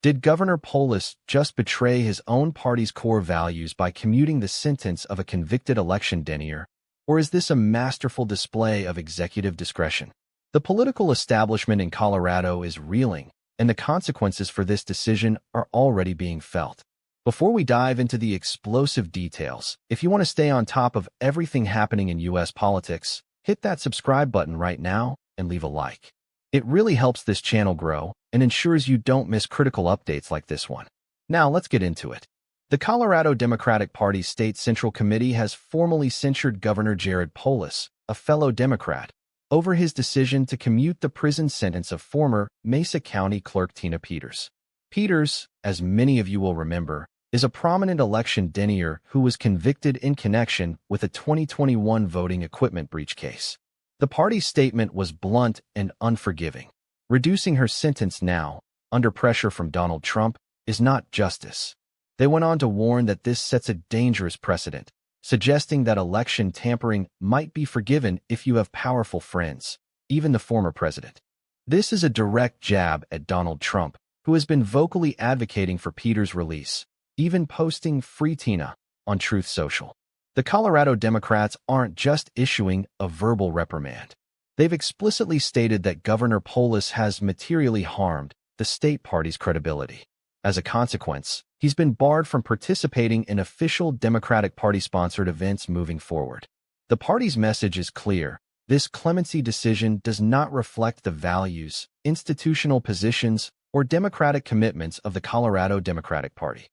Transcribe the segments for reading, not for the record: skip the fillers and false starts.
Did Governor Polis just betray his own party's core values by commuting the sentence of a convicted election denier, or is this a masterful display of executive discretion? The political establishment in Colorado is reeling, and the consequences for this decision are already being felt. Before we dive into the explosive details, if you want to stay on top of everything happening in U.S. politics, hit that subscribe button right now and leave a like. It really helps this channel grow and ensures you don't miss critical updates like this one. Now let's get into it. The Colorado Democratic Party State Central Committee has formally censured Governor Jared Polis, a fellow Democrat, over his decision to commute the prison sentence of former Mesa County Clerk Tina Peters. Peters, as many of you will remember, is a prominent election denier who was convicted in connection with a 2021 voting equipment breach case. The party's statement was blunt and unforgiving. Reducing her sentence now, under pressure from Donald Trump, is not justice. They went on to warn that this sets a dangerous precedent, suggesting that election tampering might be forgiven if you have powerful friends, even the former president. This is a direct jab at Donald Trump, who has been vocally advocating for Peters' release, even posting "Free Tina" on Truth Social. The Colorado Democrats aren't just issuing a verbal reprimand. They've explicitly stated that Governor Polis has materially harmed the state party's credibility. As a consequence, he's been barred from participating in official Democratic Party-sponsored events moving forward. The party's message is clear. This clemency decision does not reflect the values, institutional positions, or democratic commitments of the Colorado Democratic Party.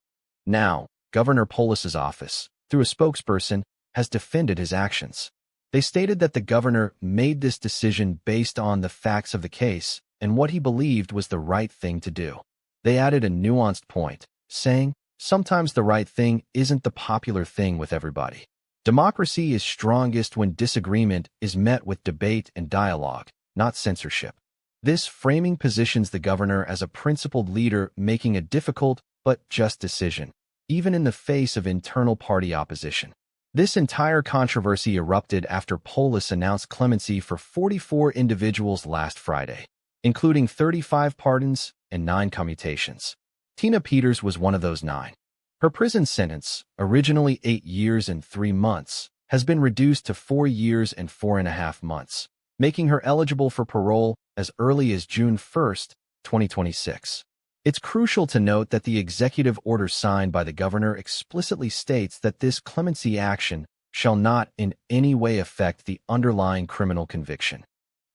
Now, Governor Polis's office, through a spokesperson, has defended his actions. They stated that the governor made this decision based on the facts of the case and what he believed was the right thing to do. They added a nuanced point, saying, "Sometimes the right thing isn't the popular thing with everybody. Democracy is strongest when disagreement is met with debate and dialogue, not censorship." This framing positions the governor as a principled leader making a difficult but just decision, even in the face of internal party opposition. This entire controversy erupted after Polis announced clemency for 44 individuals last Friday, including 35 pardons and 9 commutations. Tina Peters was one of those 9. Her prison sentence, originally 8 years and 3 months, has been reduced to 4 years and 4.5 months, making her eligible for parole as early as June 1, 2026. It's crucial to note that the executive order signed by the governor explicitly states that this clemency action shall not in any way affect the underlying criminal conviction.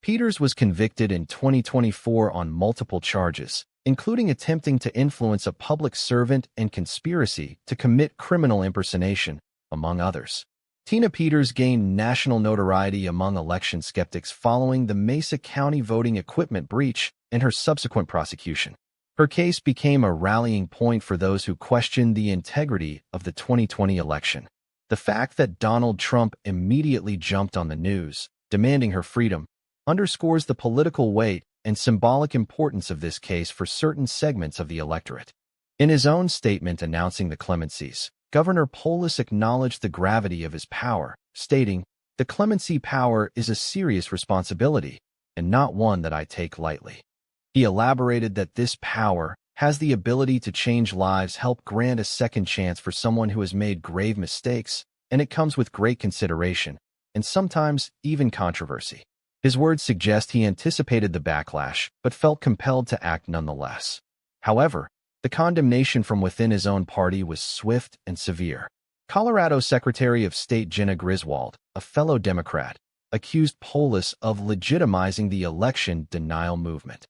Peters was convicted in 2024 on multiple charges, including attempting to influence a public servant and conspiracy to commit criminal impersonation, among others. Tina Peters gained national notoriety among election skeptics following the Mesa County voting equipment breach and her subsequent prosecution. Her case became a rallying point for those who questioned the integrity of the 2020 election. The fact that Donald Trump immediately jumped on the news, demanding her freedom, underscores the political weight and symbolic importance of this case for certain segments of the electorate. In his own statement announcing the clemencies, Governor Polis acknowledged the gravity of his power, stating, "The clemency power is a serious responsibility, and not one that I take lightly." He elaborated that this power has the ability to change lives, help grant a second chance for someone who has made grave mistakes, and it comes with great consideration, and sometimes even controversy. His words suggest he anticipated the backlash, but felt compelled to act nonetheless. However, the condemnation from within his own party was swift and severe. Colorado Secretary of State Jenna Griswold, a fellow Democrat, accused Polis of legitimizing the election denial movement.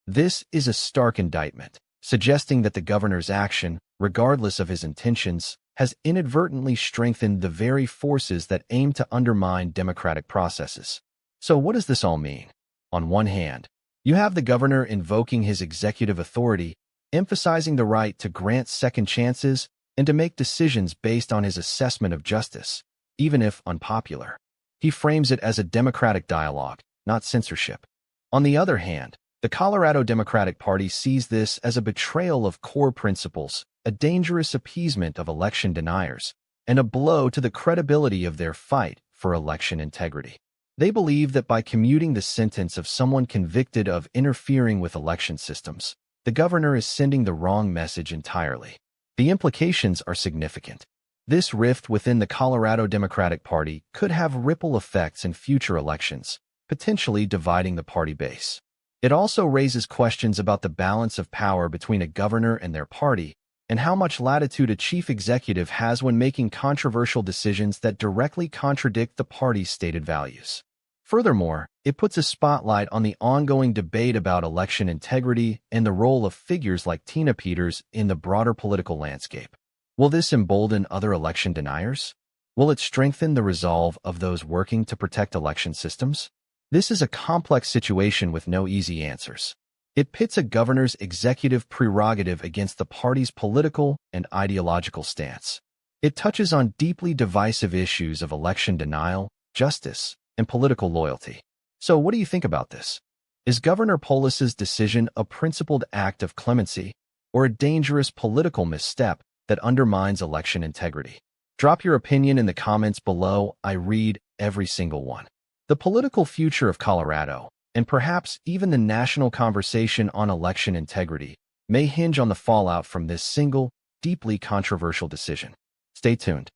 This is a stark indictment, suggesting that the governor's action, regardless of his intentions, has inadvertently strengthened the very forces that aim to undermine democratic processes. So what does this all mean? On one hand, you have the governor invoking his executive authority, emphasizing the right to grant second chances and to make decisions based on his assessment of justice, even if unpopular. He frames it as a democratic dialogue, not censorship. On the other hand, the Colorado Democratic Party sees this as a betrayal of core principles, a dangerous appeasement of election deniers, and a blow to the credibility of their fight for election integrity. They believe that by commuting the sentence of someone convicted of interfering with election systems, the governor is sending the wrong message entirely. The implications are significant. This rift within the Colorado Democratic Party could have ripple effects in future elections, potentially dividing the party base. It also raises questions about the balance of power between a governor and their party, and how much latitude a chief executive has when making controversial decisions that directly contradict the party's stated values. Furthermore, it puts a spotlight on the ongoing debate about election integrity and the role of figures like Tina Peters in the broader political landscape. Will this embolden other election deniers? Will it strengthen the resolve of those working to protect election systems? This is a complex situation with no easy answers. It pits a governor's executive prerogative against the party's political and ideological stance. It touches on deeply divisive issues of election denial, justice, and political loyalty. So what do you think about this? Is Governor Polis's decision a principled act of clemency or a dangerous political misstep that undermines election integrity? Drop your opinion in the comments below. I read every single one. The political future of Colorado, and perhaps even the national conversation on election integrity, may hinge on the fallout from this single, deeply controversial decision. Stay tuned.